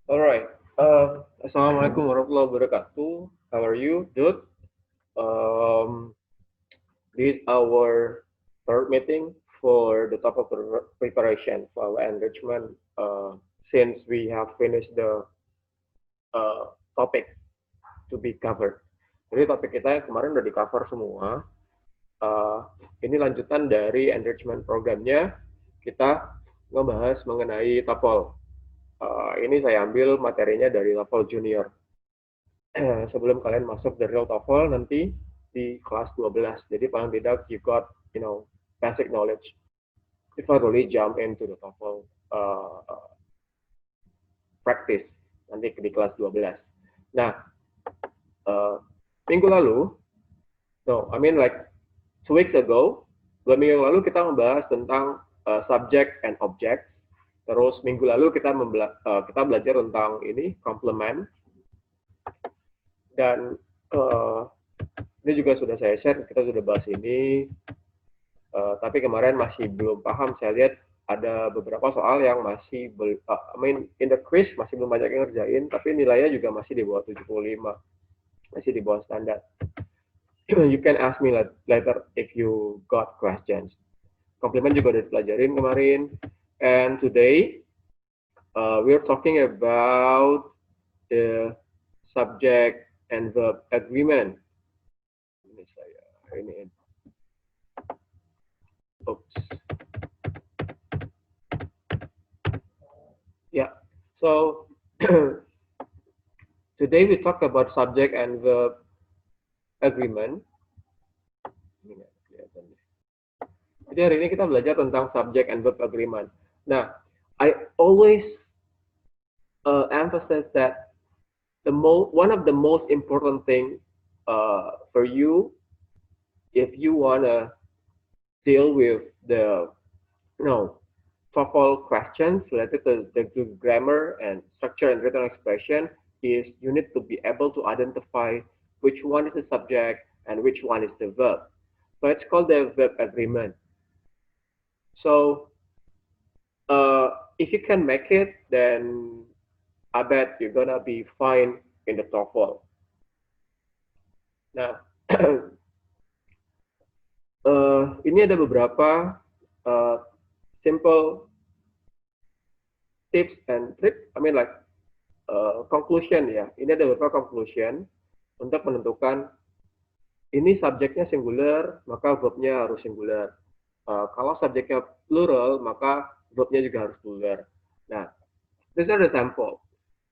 Alright. Assalamualaikum warahmatullahi wabarakatuh. How are you, dude? Um, this is our third meeting for the top of preparation for our enrichment. Since we have finished the uh, topic to be covered. Jadi topik kita yang kemarin udah di cover semua. Uh, ini lanjutan dari enrichment programnya. Kita ngebahas mengenai TOEFL. Ini saya ambil materinya dari level junior. Sebelum kalian masuk the real TOEFL nanti di kelas 12. Jadi paling tidak you got, basic knowledge before really jump into the TOEFL practice nanti di kelas 12. Nah, uh, minggu lalu, no, I mean like 2 weeks ago, 2 minggu yang lalu kita membahas tentang subject and object. Terus minggu lalu kita belajar tentang ini complement dan ini juga sudah saya share, kita sudah bahas ini. Tapi kemarin masih belum paham, saya lihat ada beberapa soal yang masih, in the quiz masih belum banyak yang ngerjain, tapi nilainya juga masih di bawah 75, masih di bawah standar. You can ask me later if you got questions. Komplement juga udah dipelajarin kemarin. And today, we're talking about the subject and verb agreement. Ini saya, ini. Oops. Yeah. So today we talk about subject and verb agreement. Jadi hari ini kita belajar tentang subject and verb agreement. Nah, I always emphasize that one of the most important thing for you, if you wanna deal with the TOEFL questions related to the grammar and structure and written expression, is you need to be able to identify which one is the subject and which one is the verb. So it's called the verb agreement. So if you can make it, then I bet you're gonna be fine in the TOEFL. Nah, ini ada beberapa simple tips and tricks. I mean like conclusion ya. Ini ada beberapa conclusion untuk menentukan ini subjeknya singular, maka verbnya harus singular. Kalau subjeknya plural, maka verbnya juga harus plural. Nah, these are the sample.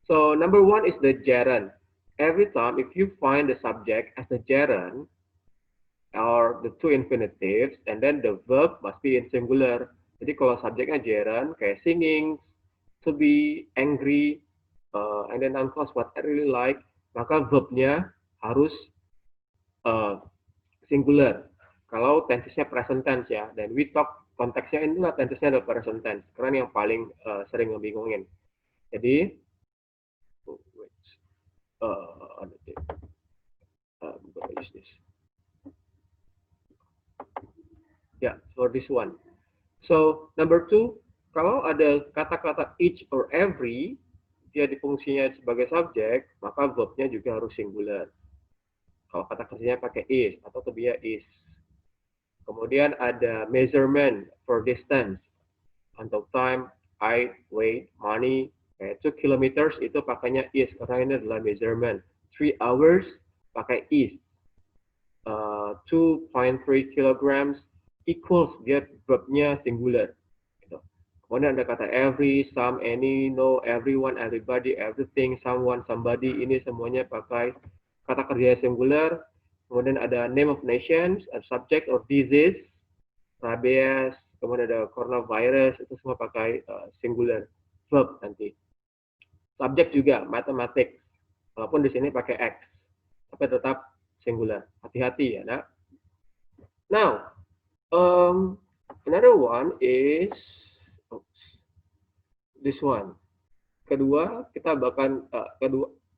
So number one is the gerund. Every time if you find the subject as a gerund or the two infinitives, and then the verb must be in singular. Jadi kalau subjeknya gerund, kayak singing, to be, angry, and then unclose what I really like, maka verbnya harus singular. Kalau tensesnya present tense ya, dan we talk konteksnya inilah tensesnya adalah present tense, karena yang paling sering ngebingungin. Jadi, use this. Yeah, for this one. So number two, kalau ada kata-kata each or every, dia difungsinya sebagai subjek, maka verbnya juga harus singular. Kalau kata kerjanya pakai is atau to be is. Kemudian ada measurement for distance. Untuk time, height, weight, money. Kayak 2 kilometers itu pakainya is karena ini adalah measurement. 3 hours pakai is. 2.3 kilograms equals, dia verbnya singular. Gitu. Kemudian ada kata every, some, any, no, everyone, everybody, everything, someone, somebody. Ini semuanya pakai kata kerja singular. Kemudian ada name of nations, subject or disease, rabies, kemudian ada coronavirus, itu semua pakai singular verb nanti. Subject juga, mathematics, walaupun di sini pakai X, tapi tetap singular. Hati-hati ya, nak. Now, another one is this one. Kedua, kita bahkan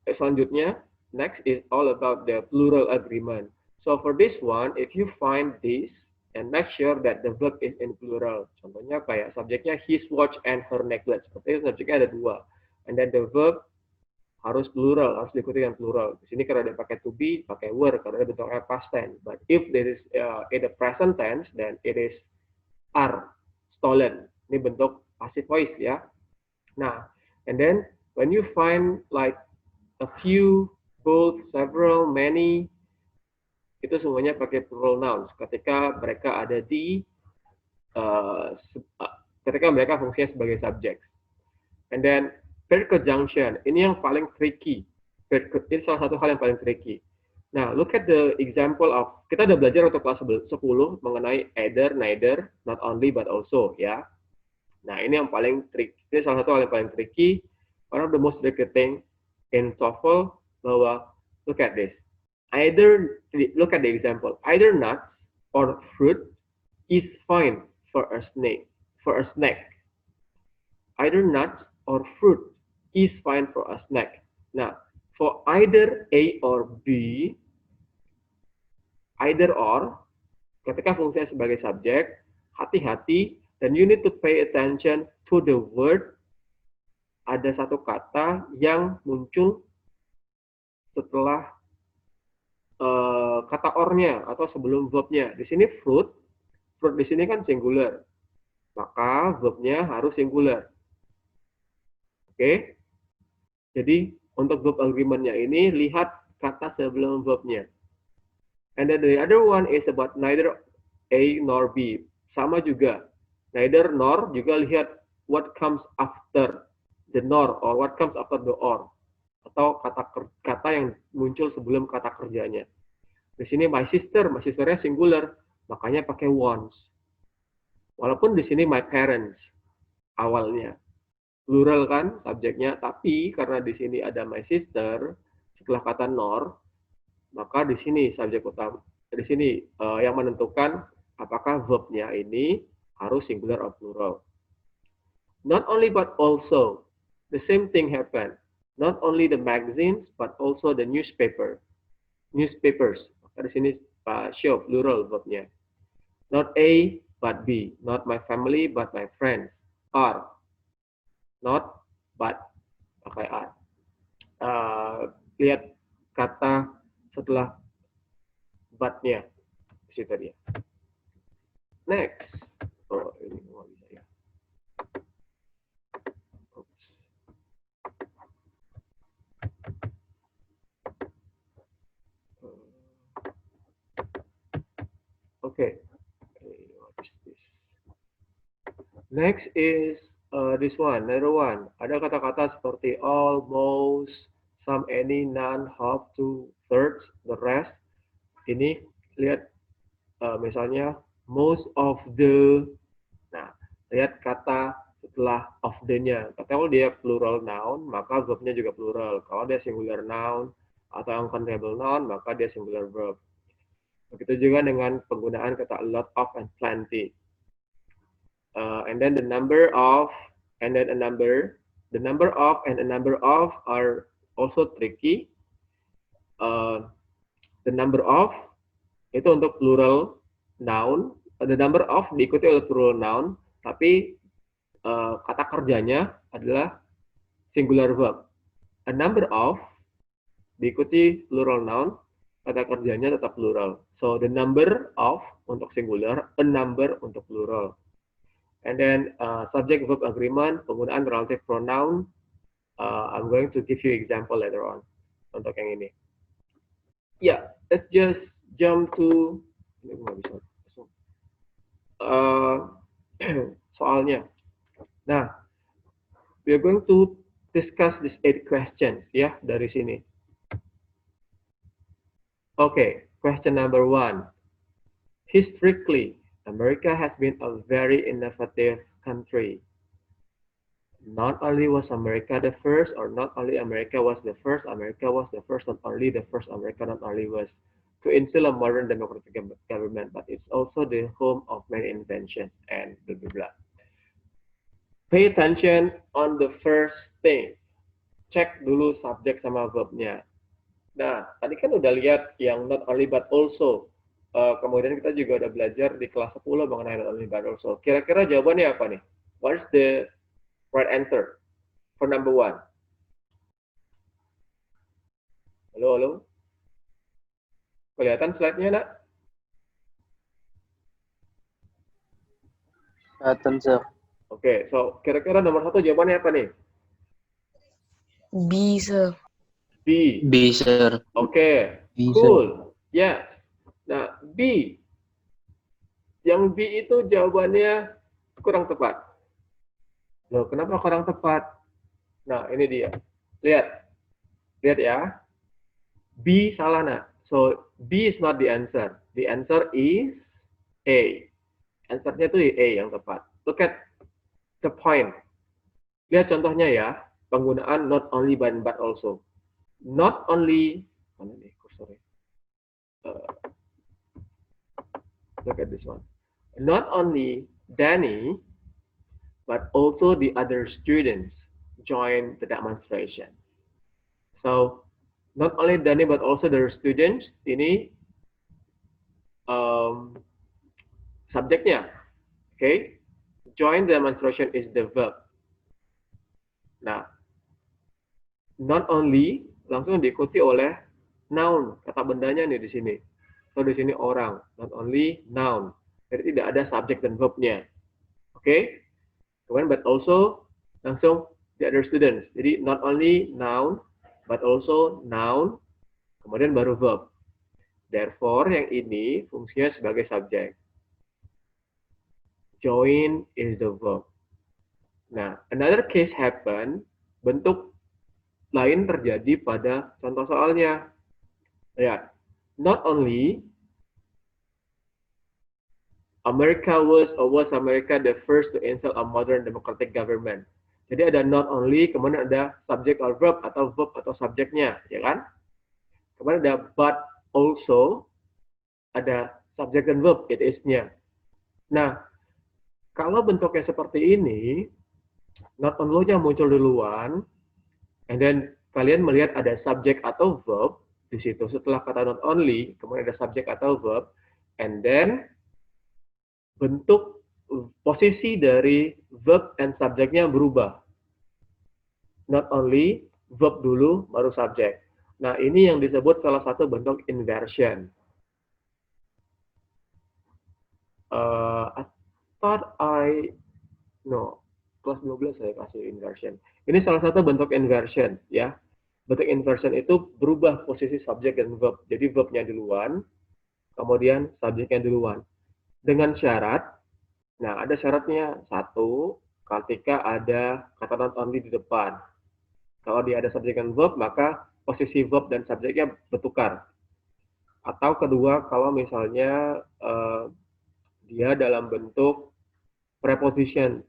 selanjutnya, next is all about the plural agreement. So for this one, if you find this and make sure that the verb is in plural. Contohnya kayak subjeknya his watch and her necklace. Seperti itu subjeknya ada dua. And then the verb harus plural, harus diikuti dengan plural. Di sini karena dia pakai to be, pakai were karena dia bentuknya past tense. But if there is in the present tense, then it is are stolen. Ini bentuk passive voice ya. Nah, and then when you find like a few, both, several, many, itu semuanya pakai plural nouns. Ketika mereka ada di ketika mereka fungsinya sebagai subjek. And then verb conjunction, ini yang paling tricky. Ini salah satu hal yang paling tricky. Nah, look at the example of, kita udah belajar untuk kelas 10 mengenai either, neither, not only, but also, ya. Nah, ini yang paling tricky. Ini salah satu hal yang paling tricky. One of the most tricky thing in TOEFL, bahwa, look at this. Either, look at the example. Either nuts or fruit is fine for a snack. Either nuts or fruit is fine for a snack. Nah, for either A or B, either or, ketika fungsinya sebagai subjek, hati-hati, dan you need to pay attention to the word. Ada satu kata yang muncul setelah kata or-nya atau sebelum verb-nya. Di sini fruit di sini kan singular, maka verb-nya harus singular. Oke, jadi untuk verb agreement-nya ini lihat kata sebelum verb-nya. And then the other one is about neither A nor B. Sama juga, neither nor juga lihat what comes after the nor or what comes after the or, atau kata yang muncul sebelum kata kerjanya. Di sini my sisternya singular, makanya pakai once. Walaupun di sini my parents awalnya plural kan subjeknya, tapi karena di sini ada my sister setelah kata nor, maka di sini subjek utama, di sini yang menentukan apakah verb-nya ini harus singular atau plural. Not only but also, the same thing happen. Not only the magazines but also the newspapers. Maka di sini show plural verb-nya. Not A but B, not my family but my friends. Are, not but, pakai are. Lihat kata setelah but-nya, di situ dia. Next, oh ini nggak bisa ya. Okay. What is this? Next is this one, another one. Ada kata-kata seperti all, most, some, any, none, half, two, thirds, the rest. Ini lihat misalnya most of the. Nah, lihat kata setelah of the-nya. Kalau dia plural noun, maka verb-nya juga plural. Kalau dia singular noun atau uncountable noun, maka dia singular verb. Begitu juga dengan penggunaan kata a lot of and plenty. And then the number of and then a number, the number of and a number of are also tricky. The number of itu untuk plural noun, the number of diikuti oleh plural noun, tapi kata kerjanya adalah singular verb. A number of diikuti plural noun, kata kerjanya tetap plural. So the number of untuk singular, a number untuk plural. And then subject verb agreement, penggunaan relative pronoun. I'm going to give you example later on untuk yang ini. Yeah, let's just jump to soalnya. Nah, we are going to discuss these 8 questions ya dari sini. Okay, question number 1. Historically, America has been a very innovative country. Not only was America the first, or not only America was the first, America was the first, not only the first, America not only was to instill a modern democratic government, but it's also the home of many inventions and blah, blah, blah. Pay attention on the first thing. Cek dulu subjek sama verbnya. Nah, tadi kan udah lihat yang not only but also. Kemudian kita juga udah belajar di kelas 10 mengenai not only but also. Kira-kira jawabannya apa nih? What is the right answer for number 1? halo. Kelihatan slide-nya, nak? Kelihatan, sir. Oke, so kira-kira nomor 1 jawabannya apa nih? B, sir. B. B, sir. Oke, B, cool. Ya. Nah, B. Yang B itu jawabannya kurang tepat. Loh, kenapa kurang tepat? Nah, ini dia. Lihat. Lihat ya. B salah, nak. So, B is not the answer. The answer is A. Answernya itu A yang tepat. Look at the point. Lihat contohnya ya. Penggunaan not only but also. Not only, mana nih kursornya? Look at this one. Not only Danny, but also the other students join the demonstration. So, not only Danny, but also the students, ini subjeknya. Okay? Join the demonstration is the verb. Nah, not only langsung diikuti oleh noun, kata bendanya nih di sini. So, di sini orang, not only noun. Jadi tidak ada subjek dan verbnya. Oke? Okay? Kemudian but also langsung the other students. Jadi not only noun, but also noun, kemudian baru verb. Therefore, yang ini fungsinya sebagai subjek. Join is the verb. Nah, another case happen, bentuk lain terjadi pada contoh soalnya. Lihat, not only America was America the first to install a modern democratic government. Jadi ada not only, kemudian ada subject or verb atau verb atau subjeknya, ya kan? Kemudian ada but also, ada subject dan verb, it is-nya. Nah, kalau bentuknya seperti ini, not only-nya muncul duluan, and then kalian melihat ada subject atau verb di situ setelah kata not only, kemudian ada subject atau verb, and then bentuk posisi dari verb and subjeknya berubah. Not only, verb dulu, baru subjek. Nah, ini yang disebut salah satu bentuk inversion. I thought kelas 12 saya kasih inversion. Ini salah satu bentuk inversion, ya. Bentuk inversion itu berubah posisi subjek dan verb. Jadi verbnya duluan, kemudian subjeknya duluan. Dengan syarat, nah ada syaratnya. Satu, ketika ada kata not only di depan. Kalau dia ada subjek dan verb, maka posisi verb dan subjeknya bertukar. Atau kedua, kalau misalnya dia dalam bentuk prepositional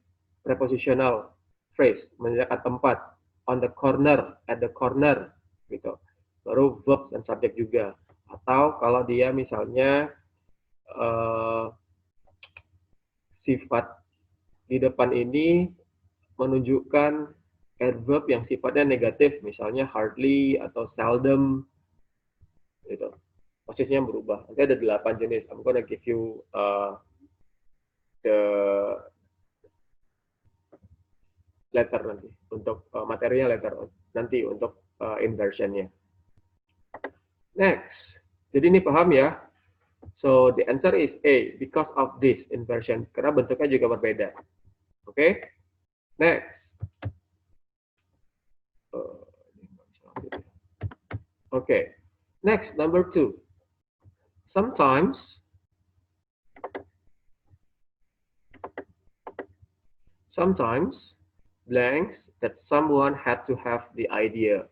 phrase, menunjukkan tempat, on the corner, at the corner, gitu. Baru verb dan subjek juga. Atau kalau dia misalnya sifat di depan ini menunjukkan adverb yang sifatnya negatif, misalnya hardly atau seldom, gitu. Posisinya berubah. Nanti ada 8 jenis. I'm gonna give you the letter nanti untuk materinya letter nanti untuk inversionnya. Next, jadi ini paham ya? So the answer is A because of this inversion karena bentuknya juga berbeda. Oke? Okay? Next. Okay. Next, number 2. Sometimes blanks that someone had to have the idea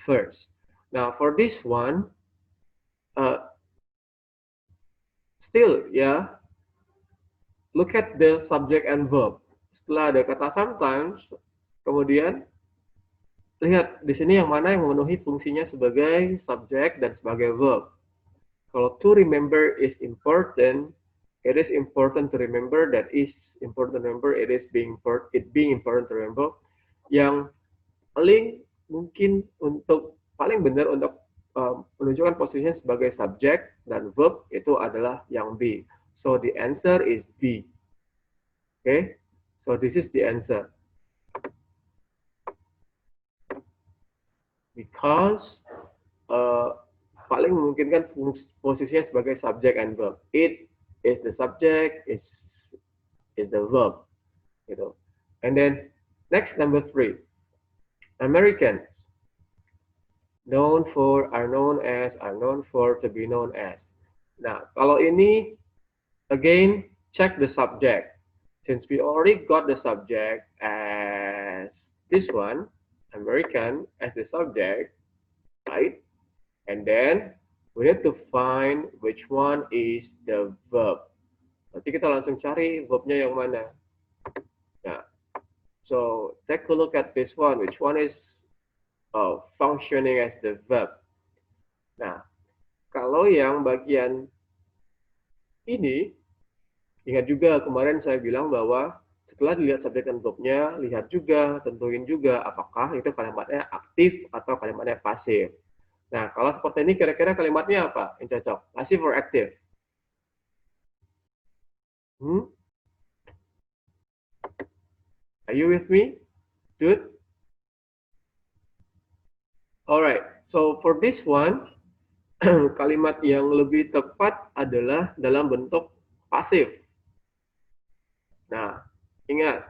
first. Now for this one, still ya, look at the subject and verb. Setelah ada kata sometimes, kemudian lihat di sini yang mana yang memenuhi fungsinya sebagai subjek dan sebagai verb. Kalau to remember is important, it is important to remember, that is important to remember, it being important to remember. Yang paling mungkin paling benar untuk menunjukkan posisinya sebagai subjek dan verb itu adalah yang B. So the answer is B. Okay, so this is the answer. Because paling memungkinkan posisinya sebagai subject and verb. It is the subject, is the verb, gitu. And then next number 3, Americans known for, are known as, are known for, to be known as. Nah, kalau ini again check the subject. Since we already got the subject as this one, American as the subject, right? And then we need to find which one is the verb. Nanti kita langsung cari verbnya yang mana. Nah, so take a look at this one. Which one is functioning as the verb? Nah, kalau yang bagian ini, ingat juga kemarin saya bilang bahwa setelah dilihat subjek dan verbnya, lihat juga, tentuin juga apakah itu kalimatnya aktif atau kalimatnya pasif. Nah, kalau seperti ini kira-kira kalimatnya apa yang cocok? Pasif or active? Are you with me? Good? Alright, so for this one, kalimat yang lebih tepat adalah dalam bentuk pasif. Nah, ingat.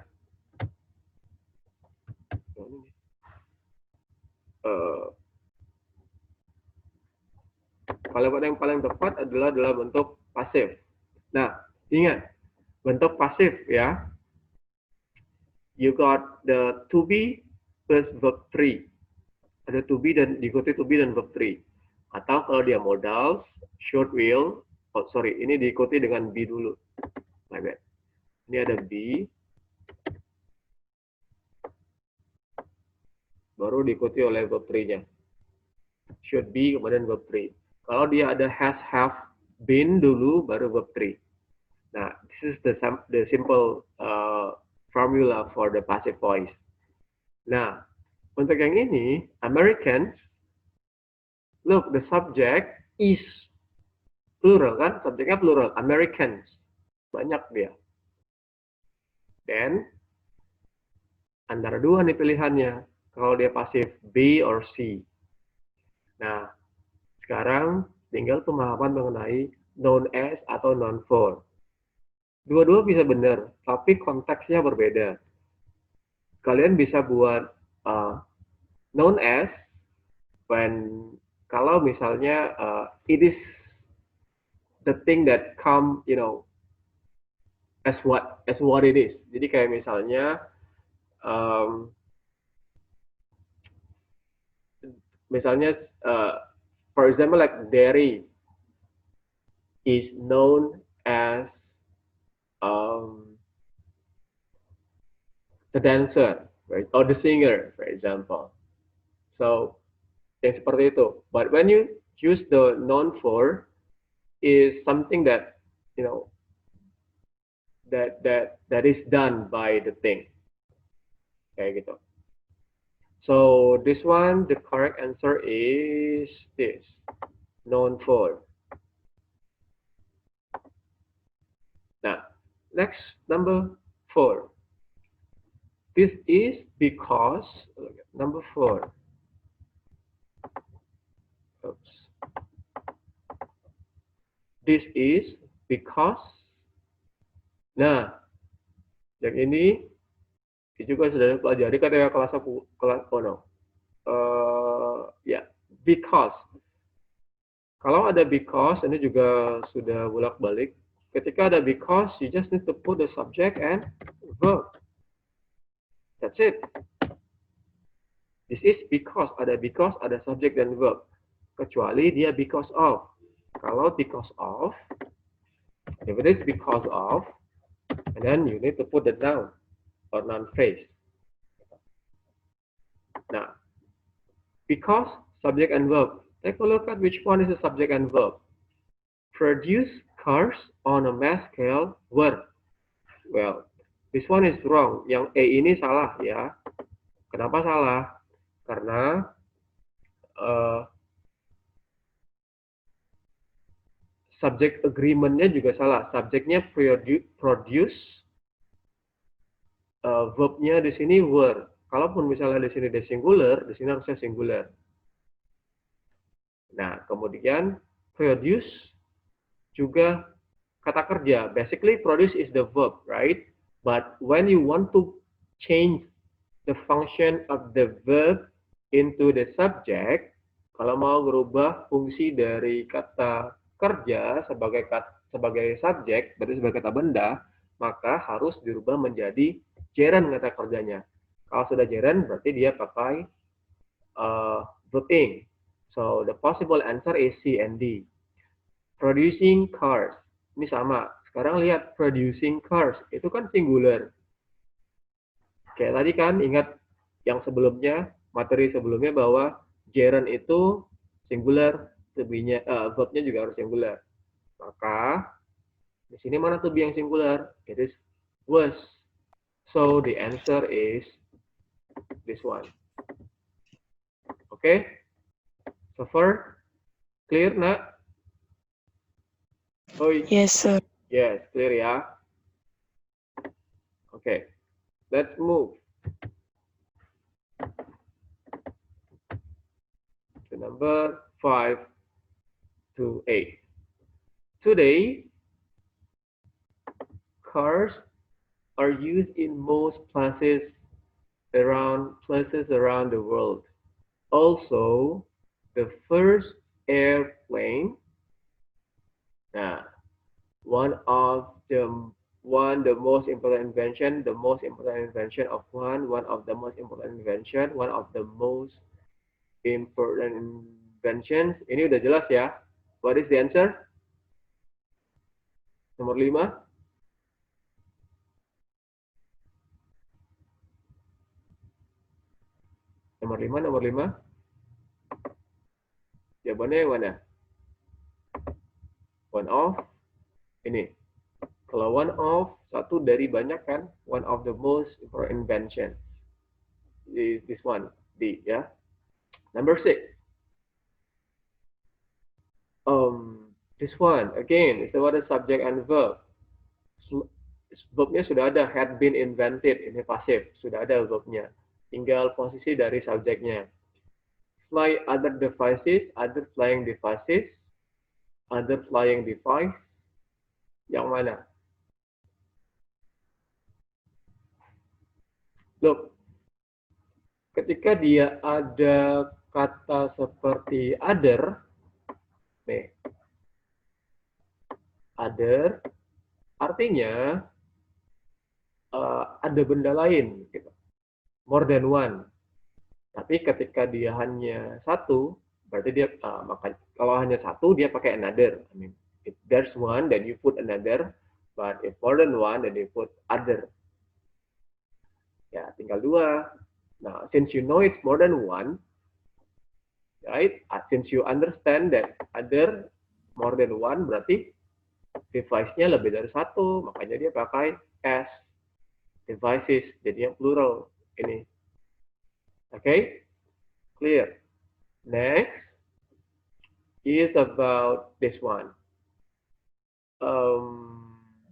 Kalimat yang paling tepat adalah dalam bentuk pasif. Nah, ingat, bentuk pasif ya. You got the to be plus verb 3. Ada to be dan diikuti to be dan verb 3. Atau kalau dia modal, short will, ini diikuti dengan be dulu. My bad. Ini ada be, baru diikuti oleh verb 3-nya. Should be, kemudian verb 3. Kalau dia ada has, have, been dulu, baru verb 3. Nah, this is the simple formula for the passive voice. Nah, untuk yang ini, Americans, look, the subject is plural kan? Subjeknya plural, Americans. Banyak dia. Dan, antara dua nih pilihannya. Kalau dia pasif, B or C. Nah, sekarang tinggal pemahaman mengenai known as atau known for. Dua-dua bisa benar, tapi konteksnya berbeda. Kalian bisa buat known as kalau misalnya it is the thing that come, as what it is. Jadi kayak misalnya for example, like Derry is known as the dancer, right? Or the singer, for example. So, yang seperti itu. But when you use the known for, is something that that is done by the thing. Kayak gitu. So this one, the correct answer is this, known for. Now, next, number 4. This is because, number 4. Oops. This is because. Nah, yang ini juga sudah dipelajari ketika kelas because. Kalau ada because, ini juga sudah bolak-balik. Ketika ada because, you just need to put the subject and verb. That's it. This is because, ada subject dan verb. Kecuali dia because of. Kalau because of, if it is because of, and then you need to put the noun or noun phrase. Now, because, subject and verb. Take a look at which one is the subject and verb. Produce cars on a mass scale were. Well, this one is wrong. Yang A ini salah ya. Kenapa salah? Karena subject agreement-nya juga salah. Subjeknya produce, verb-nya di sini were. Kalaupun misalnya di sini dia singular, di sini harusnya singular. Nah, kemudian produce juga kata kerja. Basically, produce is the verb, right? But when you want to change the function of the verb into the subject, kalau mau merubah fungsi dari kata kerja sebagai subjek, berarti sebagai kata benda, maka harus dirubah menjadi gerund kata kerjanya. Kalau sudah gerund, berarti dia pakai verb ing. So the possible answer is C and D. Producing cars. Ini sama. Sekarang lihat producing cars. Itu kan singular. Kayak tadi kan, ingat yang sebelumnya, materi sebelumnya bahwa gerund itu singular, verbnya juga harus singular. Maka di sini mana to be yang singular? It is was. So the answer is this one. Okay? So far, clear nak? Oh, Yes, sir. yes, clear ya. Okay, let's move to number 5 to 8. Today, cars are used in most places around the world. Also, the first airplane, one of the most important invention, one of the most important inventions. Ini udah jelas ya. What is the answer? Nomor 5. Nomor 5. Jawabannya yang mana? One of. Ini. Kalau one of, satu dari banyak kan? One of the most important invention. This one. D, ya. Number 6. This one, again, it's about the subject and verb. Verbnya sudah ada, had been invented. Ini pasif. Sudah ada verbnya. Tinggal posisi dari subjeknya. Fly other devices, other flying devices, other flying device. Yang mana? Look, ketika dia ada kata seperti other, nih, other, artinya ada benda lain, gitu. More than one. Tapi ketika dia hanya satu, berarti dia kalau hanya satu dia pakai another. I mean, if there's one, then you put another. But if more than one, then you put other. Ya, tinggal dua. Nah, since you know it's more than one, right? Since you understand that other more than one, berarti device-nya lebih dari satu, makanya dia pakai S. Devices, jadi yang plural ini. Okay? Clear. Next is about this one.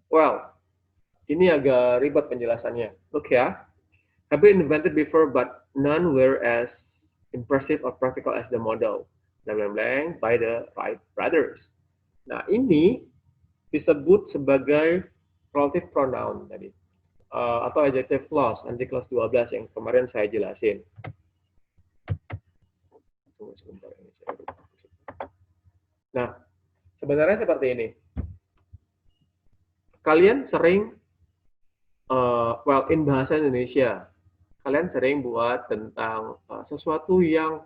Well, ini agak ribet penjelasannya. Look ya. Have been invented before, but none were as impressive or practical as the model. Blank blank by the Wright brothers. Nah, ini disebut sebagai relative pronoun tadi. Atau adjective clause, nanti kelas 12 yang kemarin saya jelasin. Tunggu sebentar ini saya lupa. Nah, sebenarnya seperti ini. Kalian sering, in bahasa Indonesia, kalian sering buat tentang sesuatu yang,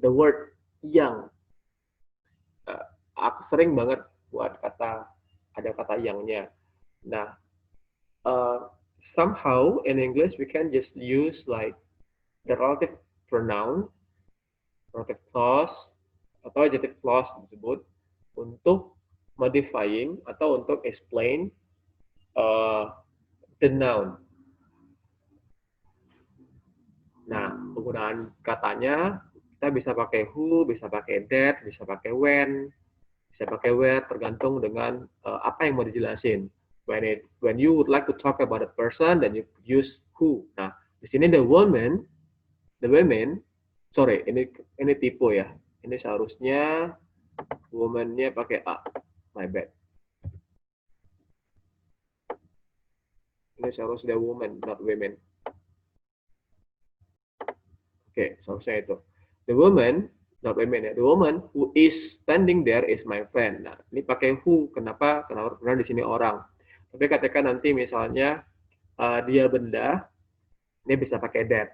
the word yang. Aku sering banget buat ada kata yangnya. Nah, somehow in English we can just use like the relative pronoun, relative clause, atau adjective clause disebut untuk modifying atau untuk explain the noun. Nah, penggunaan katanya kita bisa pakai who, bisa pakai that, bisa pakai when, bisa pakai where, tergantung dengan apa yang mau dijelasin. When you would like to talk about a person, then you use who. Nah, di sini the women, sorry, ini tipe ya. Ini seharusnya woman-nya pakai A. My bad. Ini seharusnya woman, not women. Oke, seharusnya itu. The woman, not women ya. The woman who is standing there is my friend. Nah, ini pakai who. Kenapa? Karena di sini orang. Tapi katakan nanti misalnya dia benda, ini bisa pakai that.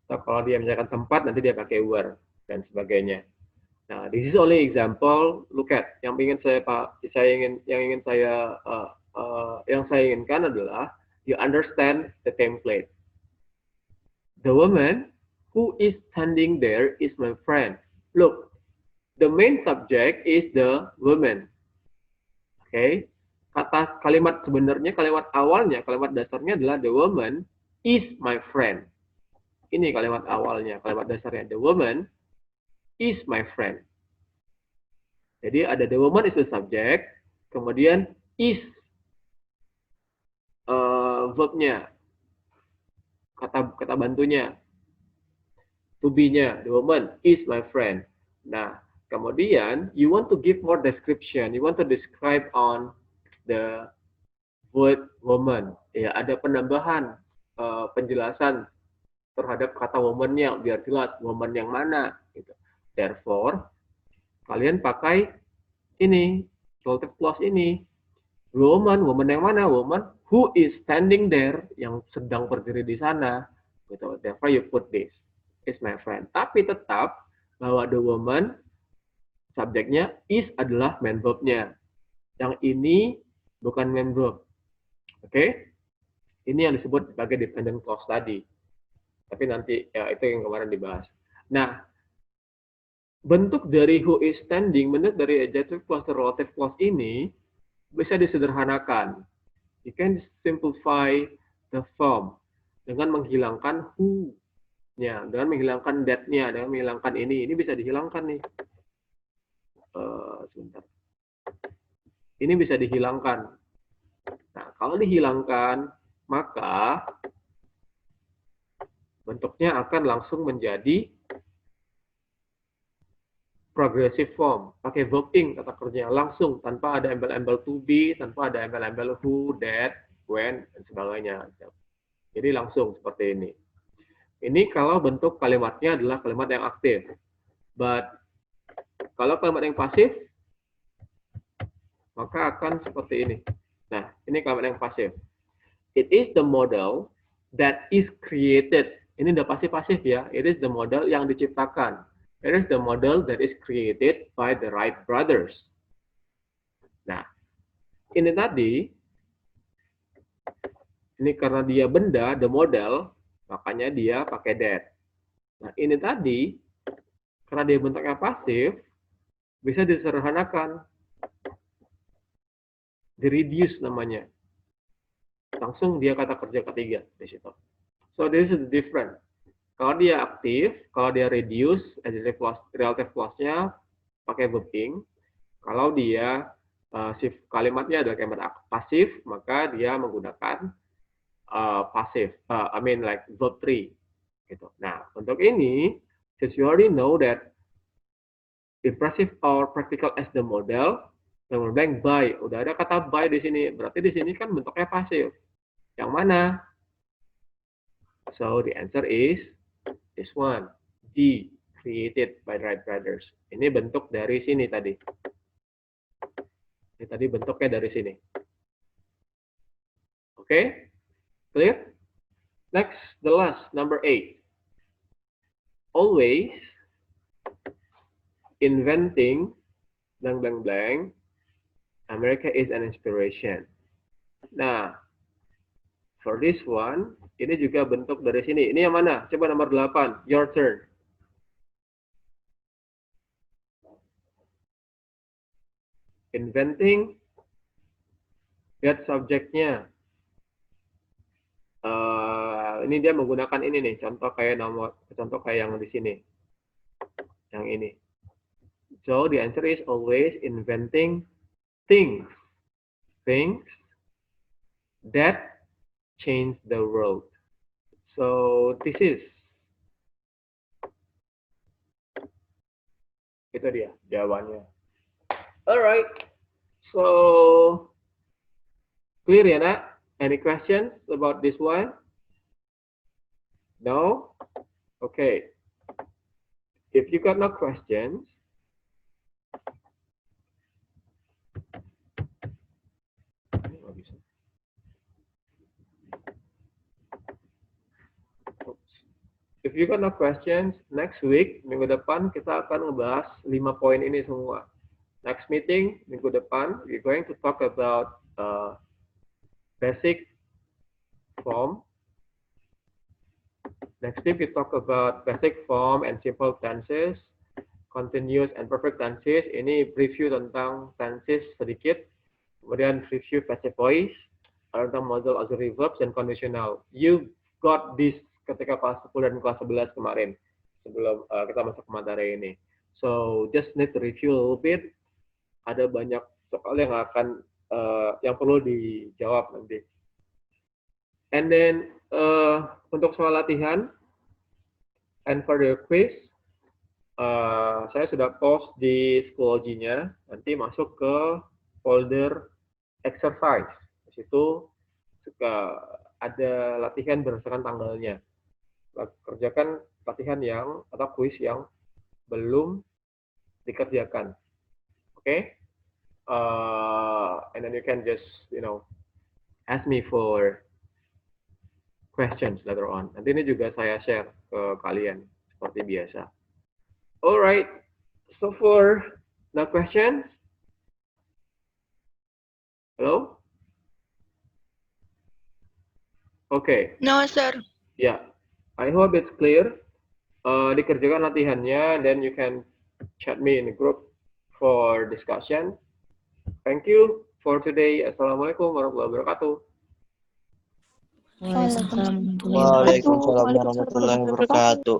Atau kalau dia misalkan tempat, nanti dia pakai where dan sebagainya. Nah, this is only example. Look at yang ingin saya inginkan adalah you understand the template. The woman who is standing there is my friend. Look, the main subject is the woman. Okay, kalimat sebenarnya, kalimat awalnya, kalimat dasarnya adalah the woman is my friend. Ini kalimat awalnya, kalimat dasarnya the woman is my friend. Jadi ada the woman is the subject, kemudian is verbnya, kata bantunya, to be-nya, the woman is my friend. Nah, kemudian you want to give more description, you want to describe on the word woman. Ya, ada penambahan penjelasan terhadap kata woman-nya biar jelas woman yang mana gitu. Therefore, kalian pakai ini relative clause ini. Woman yang mana? Woman who is standing there, yang sedang berdiri di sana. Gitu. Therefore you put this is my friend. Tapi tetap bahwa the woman subjeknya is adalah main verb-nya. Yang ini bukan main verb. Oke? Ini yang disebut sebagai dependent clause tadi. Tapi nanti ya itu yang kemarin dibahas. Nah, bentuk dari who is standing, bentuk dari adjective clause atau relative clause ini bisa disederhanakan. You can simplify the form dengan menghilangkan who-nya, dengan menghilangkan that-nya, dengan menghilangkan ini. Ini bisa dihilangkan nih. Sebentar. Ini bisa dihilangkan. Nah, kalau dihilangkan, maka bentuknya akan langsung menjadi progressive form, pakai verb ing kata kerjanya langsung tanpa ada embel-embel to be, tanpa ada embel-embel who, that, when, dan sebagainya. Jadi langsung seperti ini. Ini kalau bentuk kalimatnya adalah kalimat yang aktif. But kalau kalimat yang pasif, maka akan seperti ini. Nah, ini kalimat yang pasif. It is the model that is created. Ini udah pasif-pasif ya. It is the model yang diciptakan. It is the model that is created by the Wright brothers. Nah, ini tadi, ini karena dia benda, the model, makanya dia pakai that. Nah, ini tadi, karena dia bentuknya pasif, bisa disederhanakan. Di-reduce namanya. Langsung dia kata kerja ketiga di situ. So, this is different. Kalau dia aktif, kalau dia reduce, relative clause-nya pakai verb ing. Kalau dia kalimatnya adalah kalimat pasif, maka dia menggunakan pasif. Like verb 3. Gitu. Nah, untuk ini, since you already know that impressive or practical as the model, blank by. Udah ada kata by di sini. Berarti di sini kan bentuknya pasif. Yang mana? So, the answer is this one, D, created by Wright brothers. Ini bentuk dari sini tadi. Ini tadi bentuknya dari sini. Oke? Clear? Next, the last, number 8. Always inventing blank. America is an inspiration. Nah, for this one, ini juga bentuk dari sini. Ini yang mana? Coba nomor 8. Your turn. Inventing. Lihat subjeknya. Ini dia menggunakan ini nih. Contoh kayak yang di sini. Yang ini. So, the answer is always inventing things. Things that change the world. So, this is Itu dia jawabannya. Alright, so clear ya nak? Any questions about this one? No? Okay. If you got no questions, if you got no questions, next week, minggu depan kita akan ngebahas 5 poin ini semua. Next meeting, minggu depan, we're going to talk about basic form. Next week, we talk about basic form and simple tenses, continuous and perfect tenses. Ini preview tentang tenses sedikit. Kemudian review passive voice, tentang modal auxiliary verbs, dan conditional. You got this ketika kelas 10 dan kelas 11 kemarin, sebelum kita masuk ke materi ini. So, just need to review a little bit. Ada banyak soal yang akan yang perlu dijawab nanti. And then untuk soal latihan and for the quiz, saya sudah post di Schoology-nya. Nanti masuk ke folder exercise. Di situ ada latihan berdasarkan tanggalnya. Kerjakan latihan yang atau quiz yang belum dikerjakan. Okay? And then you can just, ask me for questions later on. Nanti ini juga saya share ke kalian seperti biasa. Alright, so for the questions, hello? Okay. No, sir. Yeah, I hope it's clear. Dikerjakan latihannya, then you can chat me in the group for discussion. Thank you for today. Assalamualaikum warahmatullahi wabarakatuh. Waalaikumsalam warahmatullahi wabarakatuh.